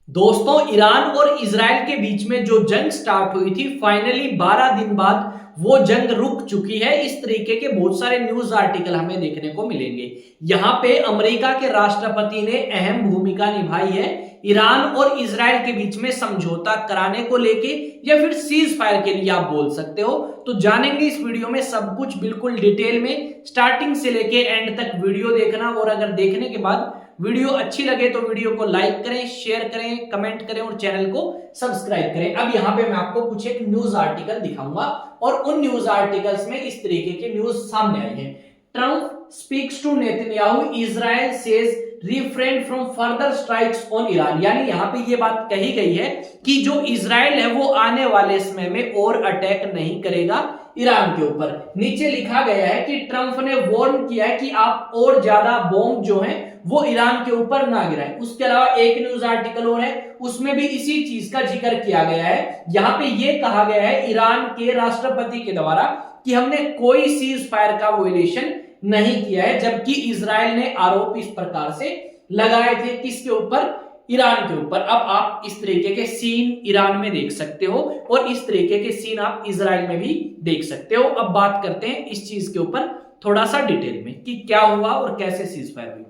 दोस्तों, ईरान और इजराइल के बीच में जो जंग स्टार्ट हुई थी, फाइनली 12 दिन बाद वो जंग रुक चुकी है। इस तरीके के बहुत सारे न्यूज आर्टिकल हमें देखने को मिलेंगे। यहाँ पे अमेरिका के राष्ट्रपति ने अहम भूमिका निभाई है ईरान और इजराइल के बीच में समझौता कराने को लेके, या फिर सीज फायर के लिए आप बोल सकते हो। तो जानेंगे इस वीडियो में सब कुछ बिल्कुल डिटेल में, स्टार्टिंग से लेके एंड तक वीडियो देखना। और अगर देखने के बाद वीडियो अच्छी लगे तो वीडियो को लाइक करें, शेयर करें, कमेंट करें और चैनल को सब्सक्राइब करें। अब यहाँ पे मैं आपको कुछ एक न्यूज आर्टिकल दिखाऊंगा और उन न्यूज आर्टिकल्स में इस तरीके के न्यूज सामने आई है। Trump speaks to Netanyahu, Israel says refrain from further strikes on Iran. यानी यहाँ पे ये बात कही गई है कि जो इजराइल है वो आने वाले समय में और अटैक नहीं करेगा ईरान के ऊपर। नीचे लिखा गया है कि ट्रंप ने वार्न किया है कि आप और ज्यादा बॉम्ब जो हैं वो ईरान के ऊपर ना गिराएं। उसके अलावा एक न्यूज आर्टिकल और है, उसमें भी इसी चीज का जिक्र किया गया है। यहाँ पे ये कहा गया है ईरान के राष्ट्रपति के द्वारा कि हमने कोई सीज फायर का वोलेशन नहीं किया है, जबकि इजराइल ने आरोप इस प्रकार से लगाए थे किसके ऊपर? ईरान के ऊपर। अब आप इस तरीके के सीन ईरान में देख सकते हो और इस तरीके के सीन आप इजराइल में भी देख सकते हो। अब बात करते हैं इस चीज के ऊपर थोड़ा सा डिटेल में कि क्या हुआ और कैसे सीज फायर हुई।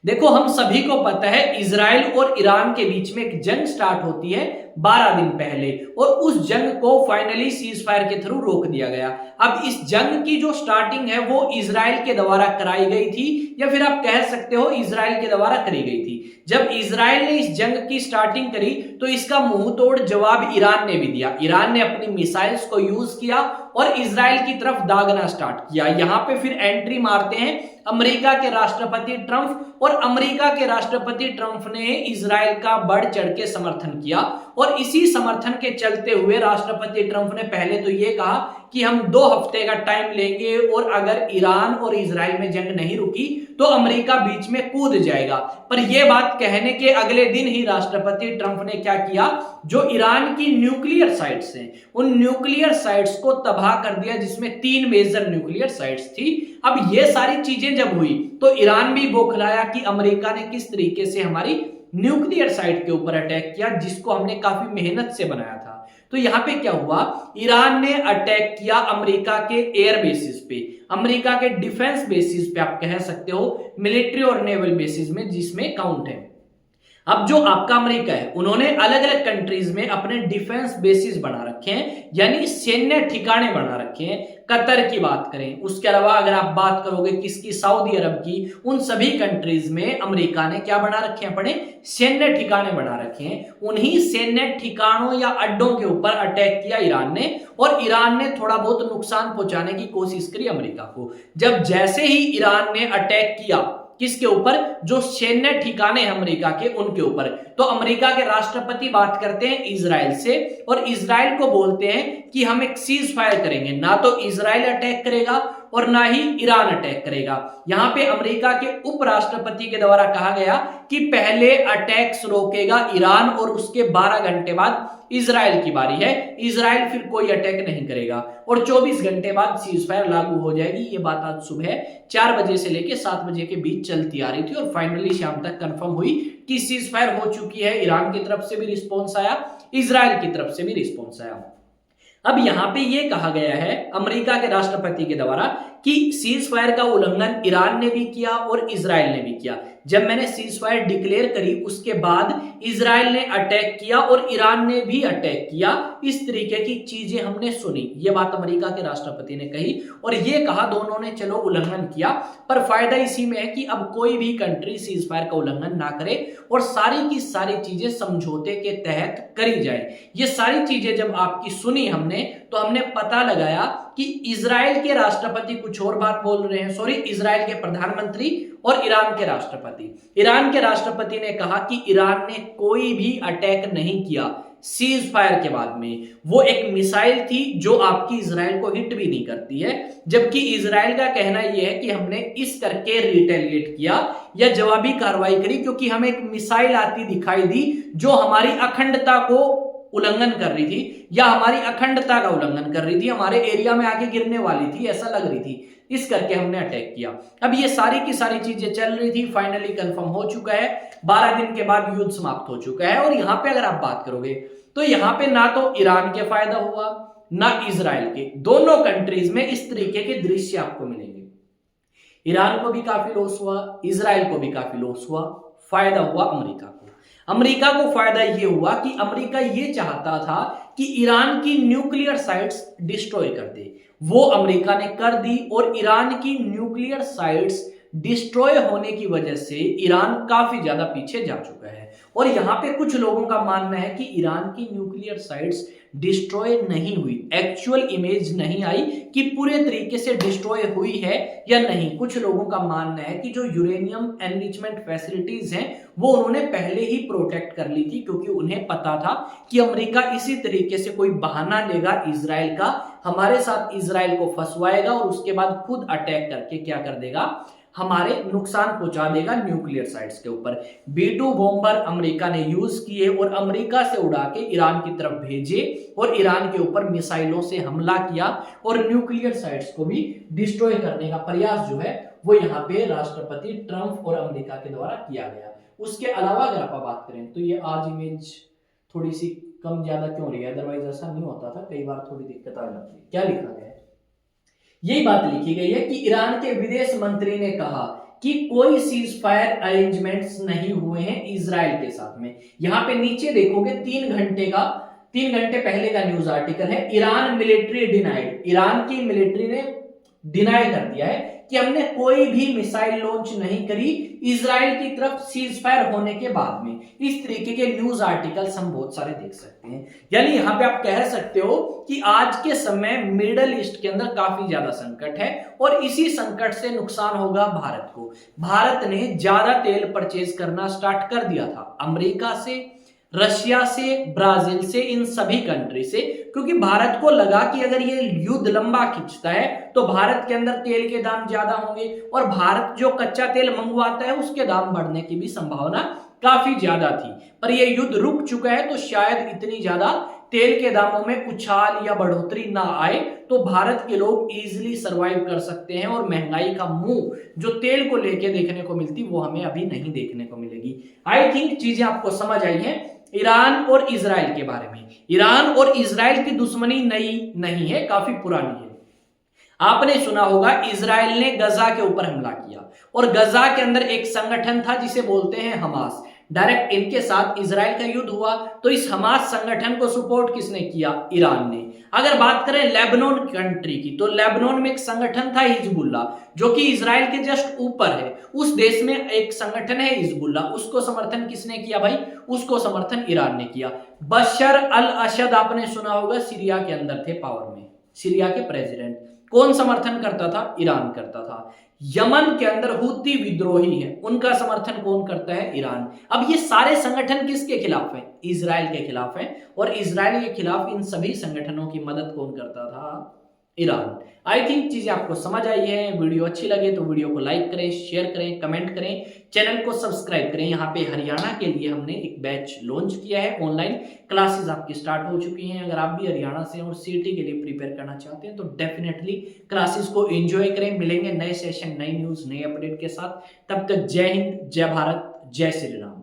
देखो, हम सभी को पता है इजराइल और ईरान के बीच में एक जंग स्टार्ट होती है 12 दिन पहले, और उस जंग को फाइनली सीज फायर के थ्रू रोक दिया गया। अब इस जंग की जो स्टार्टिंग है वो इजराइल के द्वारा कराई गई थी, या फिर आप कह सकते हो इजराइल के द्वारा करी गई थी। जब इजराइल ने इस जंग की स्टार्टिंग करी तो इसका मुंह तोड़ जवाब ईरान ने भी दिया। ईरान ने अपनी मिसाइल्स को यूज किया और इजराइल की तरफ दागना स्टार्ट किया। यहां पे फिर एंट्री मारते हैं अमेरिका के राष्ट्रपति ट्रंप, और अमेरिका के राष्ट्रपति ट्रंप ने इजराइल का बढ़ चढ़ के समर्थन किया। और इसी समर्थन के चलते हुए राष्ट्रपति ट्रंप ने पहले तो ये कहा कि हम 2 हफ्ते का टाइम लेंगे, और अगर ईरान और इजराइल में जंग नहीं रुकी तो अमेरिका बीच में कूद जाएगा। पर यह बात कहने के अगले दिन ही राष्ट्रपति ट्रंप ने क्या किया? जो ईरान की न्यूक्लियर साइट्स हैं उन न्यूक्लियर साइट्स को तबाह कर दिया, जिसमें 3 मेजर न्यूक्लियर साइट्स थी। अब ये सारी चीजें जब हुई तो ईरान भी बौखलाया कि अमेरिका ने किस तरीके से हमारी न्यूक्लियर साइट के ऊपर अटैक किया, जिसको हमने काफी मेहनत से बनाया था। तो यहां पे क्या हुआ? ईरान ने अटैक किया अमेरिका के एयर बेसिस पे, अमेरिका के डिफेंस बेसिस पे, आप कह सकते हो मिलिट्री और नेवल बेसिस में, जिसमें काउंट है। अब जो आपका अमेरिका है उन्होंने अलग अलग कंट्रीज में अपने डिफेंस बेसिस बना रखे हैं, यानी सैन्य ठिकाने बना रखे हैं। कतर की बात करें, उसके अलावा अगर आप बात करोगे किसकी? सऊदी अरब की, उन सभी कंट्रीज में अमेरिका ने क्या बना रखे हैं? अपने सैन्य ठिकाने बना रखे हैं। उन्हीं सैन्य ठिकानों या अड्डों के ऊपर अटैक किया ईरान ने, और ईरान ने थोड़ा बहुत नुकसान पहुंचाने की कोशिश करी अमेरिका को। जब जैसे ही ईरान ने अटैक किया किसके ऊपर? जो सैन्य ठिकाने हैं अमेरिका के, उनके ऊपर, तो अमेरिका के राष्ट्रपति बात करते हैं इजराइल से, और इजराइल को बोलते हैं कि हम एक सीज फायर करेंगे। ना तो इजराइल अटैक करेगा और ना ही ईरान अटैक करेगा। यहां पे अमेरिका के उपराष्ट्रपति के द्वारा कहा गया कि पहले अटैक्स रोकेगा ईरान, और उसके 12 घंटे बाद इजराइल की बारी है। इजराइल फिर कोई अटैक नहीं करेगा, और 24 घंटे बाद सीज फायर लागू हो जाएगी। ये बात आज सुबह 4 बजे से लेकर 7 बजे के बीच चलती आ रही थी, और फाइनली शाम तक कंफर्म हुई कि सीज फायर हो चुकी है। ईरान की तरफ से भी रिस्पॉन्स आया, इजराइल की तरफ से भी रिस्पॉन्स आया। अब यहां पे ये कहा गया है अमेरिका के राष्ट्रपति के द्वारा कि सीज फायर का उल्लंघन ईरान ने भी किया और इजराइल ने भी किया। जब मैंने सीज फायर डिक्लेयर करी उसके बाद इजराइल ने अटैक किया और ईरान ने भी अटैक किया। इस तरीके की चीजें हमने सुनी। ये बात अमेरिका के राष्ट्रपति ने कही और ये कहा दोनों ने चलो उल्लंघन किया, पर फायदा इसी में है कि अब कोई भी कंट्री सीज फायर का उल्लंघन ना करे और सारी की सारी चीजें समझौते के तहत करी जाए। ये सारी चीजें जब आपकी सुनी हमने, तो हमने पता लगाया कि इजराइल के राष्ट्रपति कुछ और बात बोल रहे हैं। सॉरी, इजराइल के प्रधानमंत्री और ईरान के राष्ट्रपति। ईरान के राष्ट्रपति ने कहा कि ईरान ने कोई भी अटैक नहीं किया सीज फायर के बाद में। वो एक मिसाइल थी जो आपकी इजराइल को हिट भी नहीं करती है, जबकि इजराइल का कहना यह है कि हमने इस करके रिटेलिएट किया या जवाबी कार्रवाई करी, क्योंकि हमें एक मिसाइल आती दिखाई दी जो हमारी अखंडता को उल्लंघन कर रही थी, या हमारी अखंडता का उल्लंघन कर रही थी, हमारे एरिया में आके गिरने वाली थी, ऐसा लग रही थी। इस करके हमने अटैक किया। अब ये सारी की सारी चीजें चल रही थी, फाइनली कंफर्म हो चुका है, 12 दिन के बाद युद्ध समाप्त हो चुका है। और यहां पे अगर आप बात करोगे तो यहां पे ना तो ईरान के फायदा हुआ ना इजराइल के, दोनों कंट्रीज में इस तरीके के दृश्य आपको मिलेंगे। ईरान को भी काफी लॉस हुआ, इजराइल को भी काफी लॉस हुआ, फायदा हुआ अमेरिका को। अमेरिका को फायदा यह हुआ कि अमेरिका यह चाहता था कि ईरान की न्यूक्लियर साइट्स डिस्ट्रॉय कर दे, वो अमेरिका ने कर दी। और ईरान की न्यूक्लियर साइट्स डिस्ट्रॉय होने की वजह से ईरान काफी ज्यादा पीछे जा चुका है। और यहां पे कुछ लोगों का मानना है कि ईरान की न्यूक्लियर साइट्स डिस्ट्रॉय नहीं हुई, एक्चुअल इमेज नहीं आई कि पूरे तरीके से डिस्ट्रॉय हुई है या नहीं। कुछ लोगों का मानना है कि जो यूरेनियम एनरिचमेंट फैसिलिटीज हैं वो उन्होंने पहले ही प्रोटेक्ट कर ली थी, क्योंकि उन्हें पता था कि अमेरिका इसी तरीके से कोई बहाना लेगा इजराइल का, हमारे साथ इजराइल को फंसवाएगा और उसके बाद खुद अटैक करके क्या कर देगा, हमारे नुकसान पहुंचा देगा न्यूक्लियर साइट्स के ऊपर। B-2 बॉम्बर अमेरिका ने यूज किए और अमेरिका से उड़ा के ईरान की तरफ भेजे और ईरान के ऊपर मिसाइलों से हमला किया और न्यूक्लियर साइट्स को भी डिस्ट्रॉय करने का प्रयास जो है वो यहाँ पे राष्ट्रपति ट्रंप और अमेरिका के द्वारा किया गया। उसके अलावा अगर आप बात करें तो ये आज इमेज थोड़ी सी कम ज्यादा क्यों रही है, अदरवाइज ऐसा नहीं होता था, कई बार थोड़ी दिक्कत आ जाती है। क्या लिखा गया है, यही बात लिखी गई है कि ईरान के विदेश मंत्री ने कहा कि कोई सीज फायर अरेंजमेंट्स नहीं हुए हैं इजराइल के साथ में। यहां पे नीचे देखोगे 3 घंटे पहले का न्यूज आर्टिकल है, ईरान मिलिट्री डिनाइड, ईरान की मिलिट्री ने डिनाई कर दिया है कि हमने कोई भी मिसाइल लॉन्च नहीं करी इजराइल की तरफ सीज फायर होने के बाद में। इस तरीके के न्यूज आर्टिकल्स हम बहुत सारे देख सकते हैं। यानी यहां पे आप कह सकते हो कि आज के समय मिडल ईस्ट के अंदर काफी ज्यादा संकट है और इसी संकट से नुकसान होगा भारत को। भारत ने ज्यादा तेल परचेज करना स्टार्ट कर दिया था अमेरिका से, रशिया से, ब्राजील से, इन सभी कंट्री से, क्योंकि भारत को लगा कि अगर ये युद्ध लंबा खिंचता है तो भारत के अंदर तेल के दाम ज्यादा होंगे और भारत जो कच्चा तेल मंगवाता है उसके दाम बढ़ने की भी संभावना काफी ज्यादा थी। पर ये युद्ध रुक चुका है तो शायद इतनी ज्यादा तेल के दामों में उछाल या बढ़ोतरी ना आए, तो भारत के लोग इजीली सरवाइव कर सकते हैं और महंगाई का मुंह जो तेल को लेके देखने को मिलती वो हमें अभी नहीं देखने को मिलेगी। आई थिंक चीजें आपको समझ आई हैं ईरान और इजराइल के बारे में। ईरान और इजराइल की दुश्मनी नई नहीं है, काफी पुरानी है। आपने सुना होगा इजराइल ने गजा के ऊपर हमला किया और गजा के अंदर एक संगठन था जिसे बोलते हैं हमास, डायरेक्ट इनके साथ इजराइल का युद्ध हुआ। तो इस हमास संगठन को सपोर्ट किसने किया, ईरान ने। अगर बात करें लेबनान कंट्री की तो लेबनान में एक संगठन था हिजबुल्ला जो कि इजराइल के जस्ट ऊपर है। उस देश में एक संगठन है हिजबुल्ला, उसको समर्थन किसने किया भाई, उसको समर्थन ईरान ने किया। बशर अल असद आपने सुना होगा, सीरिया के अंदर थे पावर में, सीरिया के प्रेसिडेंट, कौन समर्थन करता था, ईरान करता था। यमन के अंदर हुती विद्रोही हैं, उनका समर्थन कौन करता है, ईरान। अब ये सारे संगठन किसके खिलाफ हैं, इजराइल के खिलाफ हैं और इजराइल के खिलाफ इन सभी संगठनों की मदद कौन करता था, ईरान। आई थिंक चीजें आपको समझ आई है। वीडियो अच्छी लगे तो वीडियो को लाइक करें, शेयर करें, कमेंट करें, चैनल को सब्सक्राइब करें। यहाँ पे हरियाणा के लिए हमने एक बैच लॉन्च किया है, ऑनलाइन क्लासेस आपकी स्टार्ट हो चुकी हैं। अगर आप भी हरियाणा से और सीटी के लिए प्रिपेयर करना चाहते हैं तो डेफिनेटली क्लासेस को एंजॉय करें। मिलेंगे नए सेशन, नई न्यूज, नए अपडेट के साथ। तब तक जय हिंद, जय भारत, जय श्री राम।